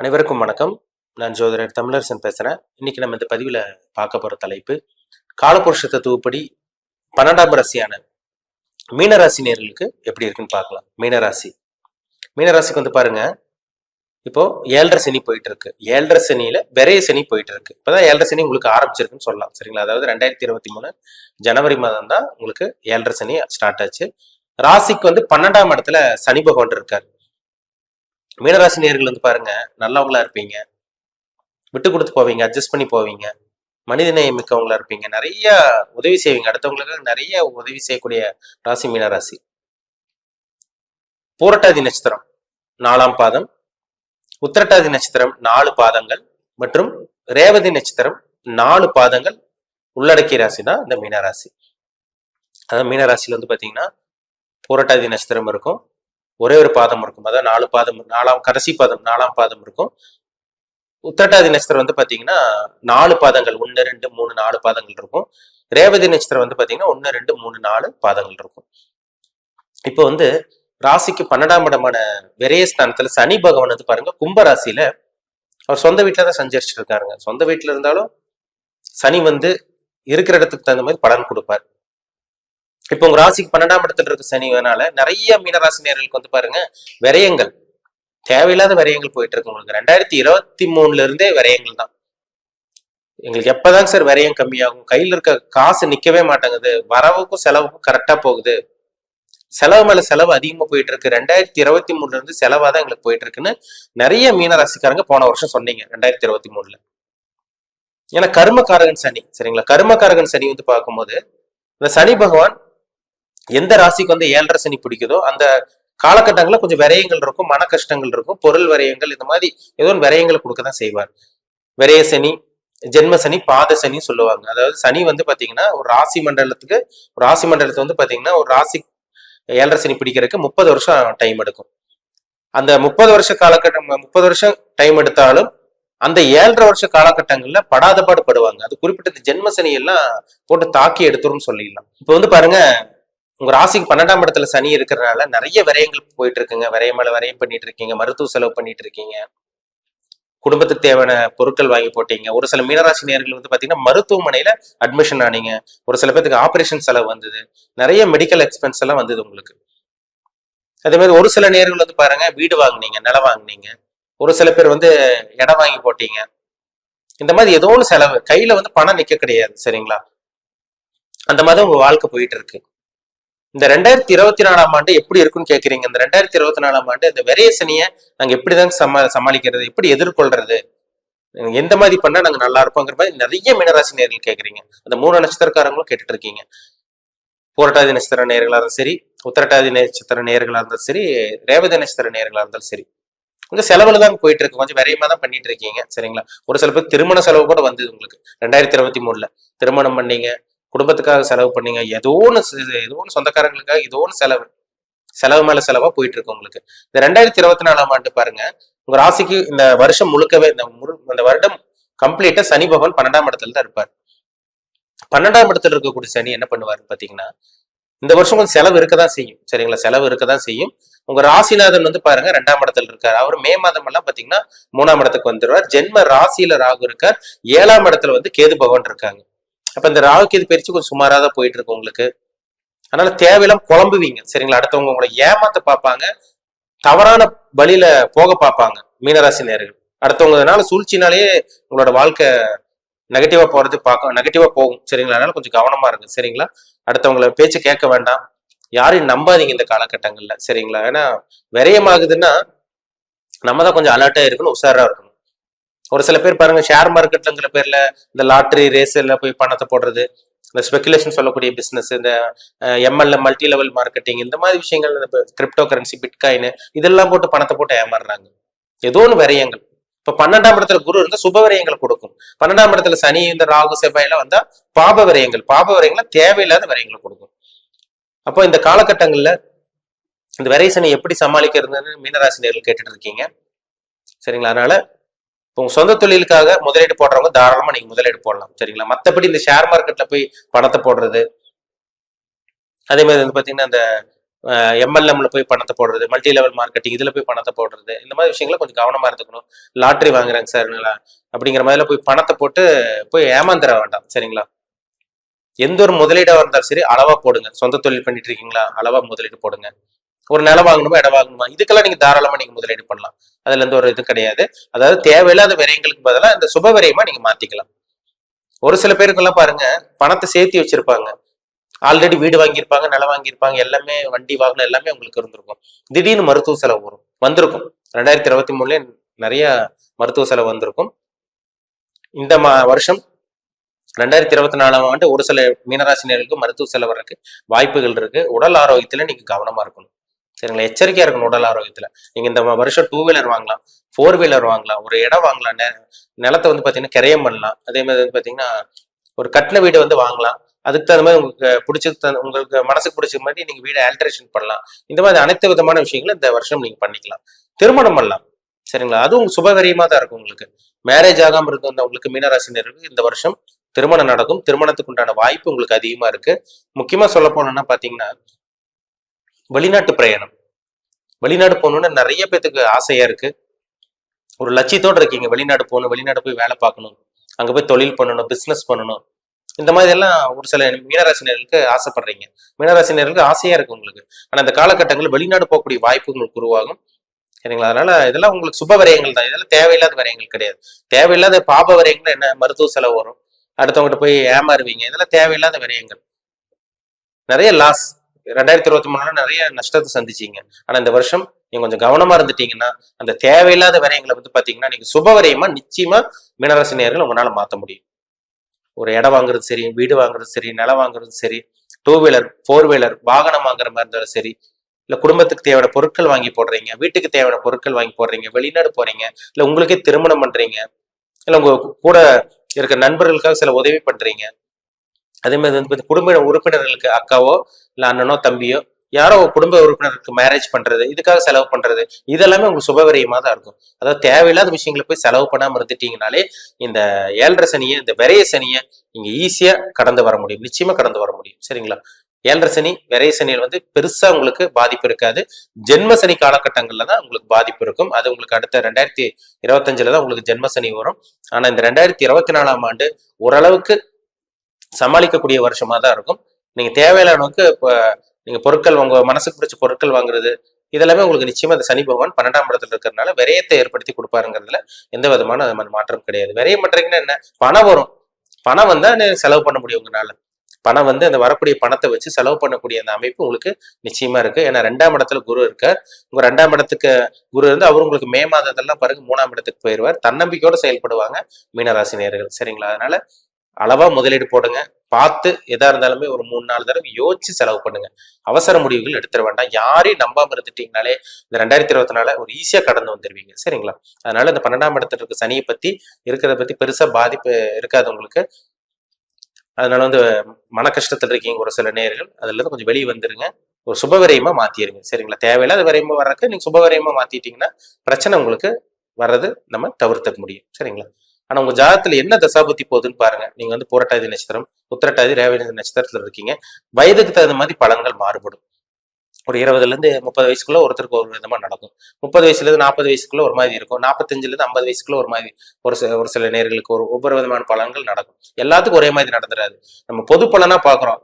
அனைவருக்கும் வணக்கம். நான் ஜோதிடர் தமிழரசன் பேசுகிறேன். இன்னைக்கு நம்ம இந்த பதிவில் பார்க்க போகிற தலைப்பு காலபுருஷ தத்துவப்படி 12ஆம் ராசியான மீனராசி நேர்களுக்கு எப்படி இருக்குன்னு பார்க்கலாம். மீனராசிக்கு வந்து பாருங்க, இப்போ 7.5 சனி போயிட்டு இருக்கு. 7.5 சனியில விரைய சனி போயிட்டு இருக்கு. இப்போதான் 7.5 சனி உங்களுக்கு ஆரம்பிச்சிருக்குன்னு சொல்லலாம், சரிங்களா? அதாவது 2023 ஜனவரி மாதம் தான் உங்களுக்கு 7.5 சனி ஸ்டார்ட் ஆச்சு. ராசிக்கு வந்து 12ஆம் இடத்துல சனி பகவான் இருக்காரு. மீனராசி நேர்கள் வந்து பாருங்க, நல்லவங்களா இருப்பீங்க, விட்டு கொடுத்து போவீங்க, அட்ஜஸ்ட் பண்ணி போவீங்க, மனிதநேயம் மிக்கவங்களா இருப்பீங்க, நிறைய உதவி செய்வீங்க, அடுத்தவங்களுக்கு நிறைய உதவி செய்யக்கூடிய ராசி மீனராசி. பூரட்டாதி நட்சத்திரம் 4ஆம் பாதம், உத்திரட்டாதி நட்சத்திரம் 4 பாதங்கள் மற்றும் ரேவதி நட்சத்திரம் 4 பாதங்கள் உள்ளடக்கிய ராசி தான் இந்த மீனராசி. அதாவது மீனராசியில வந்து பாத்தீங்கன்னா பூரட்டாதி நட்சத்திரம் இருக்கும், ஒரே ஒரு பாதம் இருக்கும், அதாவது 4 பாதம், கடைசி பாதம் 4ஆம் பாதம் இருக்கும். உத்திரட்டாதி நட்சத்திரம் வந்து பாத்தீங்கன்னா 4 பாதங்கள், 1 2 3 4 பாதங்கள் இருக்கும். ரேவதி நட்சத்திரம் வந்து பாத்தீங்கன்னா 1 2 3 4 பாதங்கள் இருக்கும். இப்போ வந்து ராசிக்கு 12ஆம் இடமான விரயஸ்தானத்துல சனி பகவான் வந்து பாருங்க, கும்ப ராசியில அவர் சொந்த வீட்டுல தான் சஞ்சரிச்சுட்டு இருக்காருங்க. சொந்த வீட்டுல இருந்தாலும் சனி வந்து இருக்கிற இடத்துக்கு தகுந்த மாதிரி பலன் கொடுப்பார். இப்போ உங்க ராசிக்கு 12ஆம் இடத்துல இருக்க சனினால நிறைய மீனராசி நேர்களுக்கு வந்து பாருங்க, விரயங்கள், தேவையில்லாத விரயங்கள் போயிட்டு இருக்கு. உங்களுக்கு 2023 இருந்தே விரயங்கள் தான். எங்களுக்கு எப்பதாங்க சார் விரயம் கம்மியாகும், கையில இருக்க காசு நிக்கவே மாட்டேங்குது, வரவுக்கும் செலவுக்கும் கரெக்டா போகுது, செலவு மேல செலவு அதிகமா போயிட்டு இருக்கு, 2023 இருந்து செலவாதான் எங்களுக்கு போயிட்டு இருக்குன்னு நிறைய மீனராசிக்காரங்க போன வருஷம் சொன்னீங்க 2023. ஏன்னா கர்மகாரகன் சனி, சரிங்களா? கர்மகாரகன் சனி வந்து பார்க்கும்போது இந்த சனி பகவான் எந்த ராசிக்கு வந்து 7.5 சனி பிடிக்குதோ அந்த காலகட்டங்கள்ல கொஞ்சம் விரயங்கள் இருக்கும், மன கஷ்டங்கள் இருக்கும், பொருள் விரயங்கள், இந்த மாதிரி ஏதோ ஒரு விரயங்களை கொடுக்கதான் செய்வார். விரய சனி, ஜென்ம சனி, பாத சனி சொல்லுவாங்க. அதாவது சனி வந்து பாத்தீங்கன்னா ஒரு ராசி மண்டலத்தை வந்து பாத்தீங்கன்னா ஒரு ராசி 7.5 சனி பிடிக்கிறதுக்கு 30 வருஷம் டைம் எடுக்கும். அந்த 30 வருஷ காலகட்டம், 30 வருஷம் டைம் எடுத்தாலும் அந்த 7.5 வருஷ காலகட்டங்கள்ல படாத பாடு படுவாங்க. அது குறிப்பிட்ட ஜென்ம சனி எல்லாம் போட்டு தாக்கி எடுத்துரும் சொல்லிடலாம். இப்ப வந்து பாருங்க, உங்க ராசிக்கு 12ஆம் இடத்துல சனி இருக்கிறதுனால நிறைய விரயங்கள் போயிட்டு இருக்குங்க. விரயம் மேல விரயம் பண்ணிட்டு இருக்கீங்க, மருத்துவ செலவு பண்ணிட்டு இருக்கீங்க, குடும்பத்துக்கு தேவையான பொருட்கள் வாங்கி போட்டீங்க. ஒரு சில மீனராசி நேர்கள் வந்து பாத்தீங்கன்னா மருத்துவமனையில அட்மிஷன் ஆனீங்க, ஒரு சில பேருக்கு ஆபரேஷன் செலவு வந்தது, நிறைய மெடிக்கல் எக்ஸ்பென்ஸ் எல்லாம் வந்தது உங்களுக்கு. அதே மாதிரி ஒரு சில நேர்கள் வந்து பாருங்க, வீடு வாங்கினீங்க, நிலம் வாங்கினீங்க, ஒரு சில பேர் வந்து இடம் வாங்கி போட்டீங்க. இந்த மாதிரி ஏதோ ஒன்று செலவு, கையில வந்து பணம் நிக்க கிடையாது, சரிங்களா? அந்த மாதிரி உங்க வாழ்க்கை போயிட்டு இருக்கு. இந்த 2024ஆம் ஆண்டு எப்படி இருக்குன்னு கேக்குறீங்க. இந்த 2024ஆம் ஆண்டு இந்த விரய சனியை நாங்க எப்படிதான் சமாளிக்கிறது, எப்படி எதிர்கொள்றது, எந்த மாதிரி பண்ணா நாங்க நல்லா இருப்போங்கிற மாதிரி நிறைய மீனராசி நேர்கள் கேக்குறீங்க. அந்த 3 நட்சத்திரக்காரங்களும் கேட்டுட்டு இருக்கீங்க. பூரட்டாதி நட்சத்திர நேர்களா இருந்தாலும் சரி, உத்திரட்டாதி நட்சத்திர நேர்களா இருந்தாலும் சரி, ரேவதி நட்சத்திர நேர்களா இருந்தாலும் சரி, கொஞ்சம் செலவுல தான் போயிட்டு இருக்கு, கொஞ்சம் விரயமா தான் பண்ணிட்டு இருக்கீங்க, சரிங்களா? ஒரு சில பேர் திருமண செலவு கூட வந்தது உங்களுக்கு 2023 திருமணம் பண்ணீங்க, குடும்பத்துக்காக செலவு பண்ணீங்க, ஏதோ ஒன்று சொந்தக்காரங்களுக்காக ஏதோ ஒன்று செலவு மேல செலவா போயிட்டு இருக்கு உங்களுக்கு. இந்த 2024ஆம் ஆண்டு பாருங்க, உங்க ராசிக்கு இந்த வருஷம் முழுக்கவே, இந்த வருடம் கம்ப்ளீட்டா சனி பகவான் 12ஆம் இடத்துல தான் இருப்பார். 12ஆம் இடத்துல இருக்கக்கூடிய சனி என்ன பண்ணுவாருன்னு பாத்தீங்கன்னா, இந்த வருஷம் கொஞ்சம் செலவு இருக்கதான் செய்யும், சரிங்களா? செலவு இருக்கதான் செய்யும். உங்க ராசிநாதன் வந்து பாருங்க 2ஆம் இடத்துல இருக்காரு. அவர் மே மாதம் எல்லாம் பாத்தீங்கன்னா 3ஆம் இடத்துக்கு வந்துடுவார். ஜென்ம ராசியில ராகு இருக்கார், 7ஆம் இடத்துல வந்து கேது பகவான் இருக்காங்க. அப்ப இந்த ராகு கேது பயிற்சி கொஞ்சம் சுமாராதான் போயிட்டு இருக்கு உங்களுக்கு. அதனால தேவையில்லாம குழம்புவீங்க, சரிங்களா? அடுத்தவங்க உங்களை ஏமாத்த பார்ப்பாங்க, தவறான வழியில போக பார்ப்பாங்க மீனராசி நேர்கள். அடுத்தவங்கனால சூழ்ச்சினாலேயே உங்களோட வாழ்க்கை நெகட்டிவா நெகட்டிவா போகும், சரிங்களா? அதனால கொஞ்சம் கவனமா இருக்கு, சரிங்களா? அடுத்தவங்கள பேச்சு கேட்க வேண்டாம், யாரையும் நம்பாதீங்க இந்த காலகட்டங்கள்ல, சரிங்களா? ஏன்னா விரயமாகுதுன்னா நம்ம தான் கொஞ்சம் அலர்ட்டா இருக்கணும், உஷாரா இருக்கணும். ஒரு சில பேர் பாருங்க, ஷேர் மார்க்கெட்லங்கிற பேர்ல இந்த லாட்டரி ரேஸ்ல போய் பணத்தை போடுறது, இந்த ஸ்பெகுலேஷன் சொல்லக்கூடிய பிசினஸ், இந்த எம்எல்எம் மல்டி லெவல் மார்க்கெட்டிங், இந்த மாதிரி விஷயங்கள், இந்த கிரிப்டோ கரன்சி, பிட்காயின், இதெல்லாம் போட்டு பணத்தை போட்டு ஏமாறுறாங்க. ஏதோ ஒன்று விரயங்கள். இப்ப 12ஆம் இடத்துல குரு இருந்தா சுப விரயங்களை கொடுக்கும். 12ஆம் இடத்துல சனி, இந்த ராகு செவ்வாய் எல்லாம் வந்தா பாப விரயங்களை, தேவையில்லாத விரயங்களை கொடுக்கும். அப்போ இந்த காலகட்டங்கள்ல இந்த விரை சனி எப்படி சமாளிக்கிறதுன்னு மீனராசி நேர்கள் கேட்டுட்டு இருக்கீங்க, சரிங்களா? அதனால இப்போ உங்க சொந்த தொழிலுக்காக முதலீடு போடுறவங்க தாராளமா நீங்க முதலீடு போடலாம், சரிங்களா? மற்றபடி இந்த ஷேர் மார்க்கெட்ல போய் பணத்தை போடுறது, அதே மாதிரி வந்து பாத்தீங்கன்னா இந்த எம்எல்எம்ல போய் பணத்தை போடுறது, மல்டி லெவல் மார்க்கெட்டிங் இதுல போய் பணத்தை போடுறது, இந்த மாதிரி விஷயங்கள கொஞ்சம் கவனமா இருந்துக்கணும். லாட்ரி வாங்குறாங்க சார் அப்படிங்கிற மாதிரில போய் பணத்தை போட்டு போய் ஏமாந்துட வேண்டாம். சரிங்களா? எந்த ஒரு முதலீடா இருந்தாலும் சரி அளவா போடுங்க. சொந்த தொழில் பண்ணிட்டு இருக்கீங்களா, அளவா முதலீடு போடுங்க. ஒரு நிலம் வாங்கணுமா, இடம் வாங்கணுமா, இதுக்கெல்லாம் நீங்க தாராளமா நீங்க முதலீடு பண்ணலாம். அதுல இருந்து ஒரு இது கிடையாது. அதாவது தேவையில்லாத விரயங்களுக்கு பதிலாக இந்த சுப விரயமா நீங்க மாத்திக்கலாம். ஒரு சில பேருக்கெல்லாம் பாருங்க, பணத்தை சேர்த்து வச்சிருப்பாங்க. ஆல்ரெடி வீடு வாங்கியிருப்பாங்க, நிலம் வாங்கியிருப்பாங்க, எல்லாமே வண்டி வாகனம் எல்லாமே உங்களுக்கு இருந்திருக்கும். திடீர்னு மருத்துவ செலவு வந்திருக்கும். 2023 நிறைய மருத்துவ செலவு வந்திருக்கும். இந்த வருஷம் 2024ஆம் ஆண்டு ஒரு சில மீனராசினியர்களுக்கு மருத்துவ செலவு இருக்கு, வாய்ப்புகள் இருக்கு. உடல் ஆரோக்கியத்துல நீங்க கவனமா இருக்கணும். சரிங்களா? எச்சரிக்கையா இருக்கணும் உடல் ஆரோக்கியத்துல. நீங்க இந்த வருஷம் 2 வீலர் வாங்கலாம், 4 வீலர் வாங்கலாம், ஒரு இடம் வாங்கலாம், நிலத்தை வந்து பாத்தீங்கன்னா கிரயம் பண்ணலாம். அதே மாதிரி வந்து பாத்தீங்கன்னா ஒரு கட்டின வீடு வந்து வாங்கலாம். அதுக்கு தகுந்த மாதிரி உங்களுக்கு மனசுக்கு பிடிச்ச மாதிரி நீங்க வீடு ஆல்டரேஷன் பண்ணலாம். இந்த மாதிரி அனைத்து விதமான விஷயங்களும் இந்த வருஷம் நீங்க பண்ணிக்கலாம். திருமணம் பண்ணலாம். சரிங்களா? அதுவும் சுபகரியமா தான் இருக்கும். உங்களுக்கு மேரேஜ் ஆகாம இருந்த உங்களுக்கு மீனராசினருக்கு இந்த வருஷம் திருமணம் நடக்கும். திருமணத்துக்கு உண்டான வாய்ப்பு உங்களுக்கு அதிகமா இருக்கு. முக்கியமா சொல்ல போனோம்னா பாத்தீங்கன்னா வெளிநாட்டு பிரயாணம். வெளிநாடு போகணும்னு நிறைய பேத்துக்கு ஆசையா இருக்கு. ஒரு லட்சியத்தோடு இருக்கீங்க, வெளிநாடு போகணும், வெளிநாடு போய் வேலை பார்க்கணும், அங்க போய் தொழில் பண்ணணும், பிசினஸ் பண்ணணும், இந்த மாதிரி எல்லாம் ஒரு சில மீனராசினர்களுக்கு ஆசைப்படுறீங்க. மீனராசினர்களுக்கு ஆசையா இருக்கு உங்களுக்கு. ஆனா இந்த காலகட்டங்களில் வெளிநாடு போகக்கூடிய வாய்ப்பு உங்களுக்கு உருவாகும். சரிங்களா? அதனால இதெல்லாம் உங்களுக்கு சுப விரயங்கள் தான். இதெல்லாம் தேவையில்லாத விரயங்கள் கிடையாது. தேவையில்லாத பாப விரயங்கள் என்ன, மருத்துவ செலவு வரும், அடுத்தவங்ககிட்ட போய் ஏமாறுவீங்க, இதெல்லாம் தேவையில்லாத விரயங்கள். நிறைய லாஸ் 2023 நிறைய நஷ்டத்தை சந்திச்சீங்க. ஆனா இந்த வருஷம் நீங்க கொஞ்சம் கவனமா இருந்துட்டீங்கன்னா அந்த தேவையில்லாத விரயங்களை வந்து பாத்தீங்கன்னா நீங்க சுப விரயமா நிச்சயமா மீனராசி நேயர்கள் உங்களால மாத்த முடியும். ஒரு இடம் வாங்குறது சரி, வீடு வாங்குறது சரி, நிலம் வாங்குறது சரி, 2 வீலர் 4 வீலர் வாகனம் வாங்குற மாதிரி இருந்தாலும் சரி, இல்ல குடும்பத்துக்கு தேவையான பொருட்கள் வாங்கி போடுறீங்க, வீட்டுக்கு தேவையான பொருட்கள் வாங்கி போடுறீங்க, வெளிநாடு போறீங்க, இல்ல உங்களுக்கே திருமணம் பண்றீங்க, இல்ல உங்க கூட இருக்க நண்பர்களுக்காக சில உதவி பண்றீங்க. அதே மாதிரி வந்து குடும்ப உறுப்பினர்களுக்கு அக்காவோ இல்ல அண்ணனோ தம்பியோ யாரோ குடும்ப உறுப்பினருக்கு மேரேஜ் பண்றது, இதுக்காக செலவு பண்றது, இதெல்லாமே உங்களுக்கு சுபவிரயமா தான் இருக்கும். அதாவது தேவையில்லாத விஷயங்களை போய் செலவு பண்ணாம இருந்துட்டீங்கனாலே இந்த 7.5 சனியை, இந்த விரைய சனியை நீங்க ஈஸியா கடந்து வர முடியும். நிச்சயமா கடந்து வர முடியும். சரிங்களா? 7.5 சனி விரைய சனியில் வந்து பெருசா உங்களுக்கு பாதிப்பு இருக்காது. ஜென்ம சனி காலகட்டங்கள்ல தான் உங்களுக்கு பாதிப்பு இருக்கும். அது உங்களுக்கு அடுத்த 2025 தான் உங்களுக்கு ஜென்ம சனி வரும். ஆனா இந்த 2024ஆம் ஆண்டு ஓரளவுக்கு சமாளிக்கக்கூடிய வருஷமா தான் இருக்கும். நீங்க தேவையில்லானவுக்கு இப்ப நீங்க பொருட்கள் உங்க மனசுக்கு பிடிச்ச பொருட்கள் வாங்குறது இதெல்லாமே உங்களுக்கு நிச்சயமா இந்த சனி பகவான் 12ஆம் இடத்துல இருக்கிறதுனால விரயத்தை ஏற்படுத்தி கொடுப்பாருங்கிறதுல எந்த விதமான மாற்றம் கிடையாது. விரயம் பண்றீங்கன்னா என்ன, பணம் வரும், பணம் வந்தா செலவு பண்ண முடியும். உங்களால பணம் வந்து அந்த வரக்கூடிய பணத்தை வச்சு செலவு பண்ணக்கூடிய அந்த அமைப்பு உங்களுக்கு நிச்சயமா இருக்கு. ஏன்னா 2ஆம் இடத்துல குரு இருக்க, உங்க 2ஆம் இடத்துக்கு குரு இருந்து அவரு உங்களுக்கு மே மாதத்தெல்லாம் பாருங்க 3ஆம் இடத்துக்கு போயிடுவார். தன்னம்பிக்கையோட செயல்படுவாங்க மீனராசி நேயர்கள். சரிங்களா? அதனால அளவா முதலீடு போடுங்க. பார்த்து எதா இருந்தாலுமே ஒரு 3-4 தடவை யோசிச்சு செலவு பண்ணுங்க. அவசர முடிவுகள் எடுத்துட வேண்டாம். யாரையும் நம்பாம இருந்துட்டீங்கனாலே இந்த 2024 ஒரு ஈஸியா கடந்து வந்துருவீங்க. சரிங்களா? அதனால இந்த 12ஆம் இடத்துல இருக்க சனியை பத்தி இருக்கிறத பத்தி பெருசா பாதிப்பு இருக்காது உங்களுக்கு. அதனால வந்து மன கஷ்டத்துல இருக்கீங்க ஒரு சில நேயர்கள், அதுல இருந்து கொஞ்சம் வெளியே வந்துருங்க. ஒரு சுபவிரயமா மாத்திருங்க. சரிங்களா? தேவையில்லாத விரயமா வர்றதுக்கு நீங்க சுபவிரயமா மாத்திட்டீங்கன்னா பிரச்சனை உங்களுக்கு வர்றது நம்ம தவிர்த்துக்க முடியும். சரிங்களா? ஆனா உங்க ஜாதகத்துல என்ன தசாபுத்தி போகுதுன்னு பாருங்க. நீங்க வந்து பூரட்டாதி நட்சத்திரம், உத்திரட்டாதி, ரேவதி நட்சத்திரத்துல இருக்கீங்க. வயதுக்கு தகுந்த மாதிரி பலன்கள் மாறுபடும். ஒரு 20ல இருந்து 30 வயசுக்குள்ள ஒருத்தருக்கு ஒரு விதமா நடக்கும். 30 வயசுல இருந்து 40 வயசுக்குள்ள ஒரு மாதிரி இருக்கும். 45ல இருந்து 50 வயசுக்குள்ள ஒரு மாதிரி ஒரு சில நேர்களுக்கு ஒவ்வொரு விதமான பலன்கள் நடக்கும். எல்லாத்துக்கும் ஒரே மாதிரி நடந்துராது. நம்ம பொது பலனா பாக்குறோம்.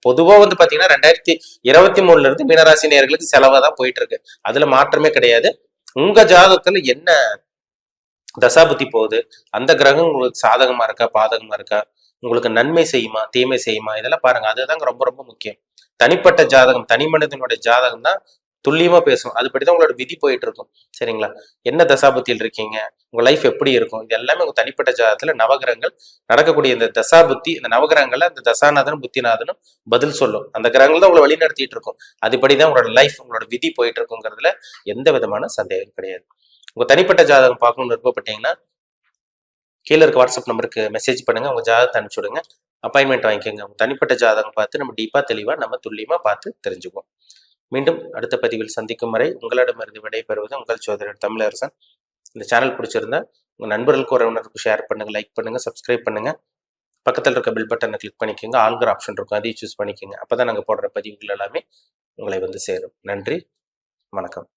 பொதுவா வந்து பாத்தீங்கன்னா 2023 இருந்து மீனராசி நேர்களுக்கு செலவா தான் போயிட்டு இருக்கு. அதுல மாற்றமே கிடையாது. உங்க ஜாதகத்துல என்ன தசாபுத்தி போகுது, அந்த கிரகம் உங்களுக்கு சாதகமா இருக்கா, பாதகமா இருக்கா, உங்களுக்கு நன்மை செய்யுமா, தீமை செய்யுமா, இதெல்லாம் பாருங்க. அதுதாங்க ரொம்ப ரொம்ப முக்கியம். தனிப்பட்ட ஜாதகம், தனி மனிதனுடைய ஜாதகம் தான் துல்லியமா பேசும். அதுபடிதான் உங்களோட விதி போயிட்டு இருக்கும். சரிங்களா? என்ன தசாபுத்தியில் இருக்கீங்க, உங்க லைஃப் எப்படி இருக்கும், இது எல்லாமே உங்க தனிப்பட்ட ஜாதகத்துல நவகிரகங்கள் நடக்கக்கூடிய இந்த தசாபுத்தி, இந்த நவகிரகங்கள்ல அந்த தசாநாதனும் புத்திநாதனும் பதில் சொல்லும். அந்த கிரகங்கள் தான் உங்களை வழி நடத்திட்டு இருக்கும். அதுபடிதான் உங்களோட லைஃப், உங்களோட விதி போயிட்டு இருக்குங்கிறதுல எந்த விதமான சந்தேகம் கிடையாது. உங்க தனிப்பட்ட ஜாதகம் பார்க்கணும்னு விருப்பப்பட்டீங்கன்னா கீழே இருக்க வாட்ஸ்அப் நம்பருக்கு மெசேஜ் பண்ணுங்க, உங்க ஜாதகத்தை அனுப்பிச்சு விடுங்க, அப்பாயின்மெண்ட் வாங்கிக்கோங்க. உங்க தனிப்பட்ட ஜாதகம் பார்த்து நம்ம டீப்பா தெளிவா நம்ம துல்லியமா பார்த்து தெரிஞ்சுக்குவோம். மீண்டும் அடுத்த பதிவில் சந்திக்கும் வரை உங்களிடமிருந்து விடைபெறுவது உங்கள் சோதரர் தமிழரசன். இந்த சேனல் பிடிச்சிருந்தா உங்க நண்பர்களுக்கு உறவினருக்கு ஷேர் பண்ணுங்க, லைக் பண்ணுங்க, சப்ஸ்கிரைப் பண்ணுங்க. பக்கத்தில் இருக்க பெல் பட்டனை கிளிக் பண்ணிக்கோங்க. ஆல்கிற ஆப்ஷன் இருக்கும், அதையும் சூஸ் பண்ணிக்கோங்க. அப்போ தான் நாங்கள் போடுற பதிவுகள் எல்லாமே உங்களை வந்து சேரும். நன்றி, வணக்கம்.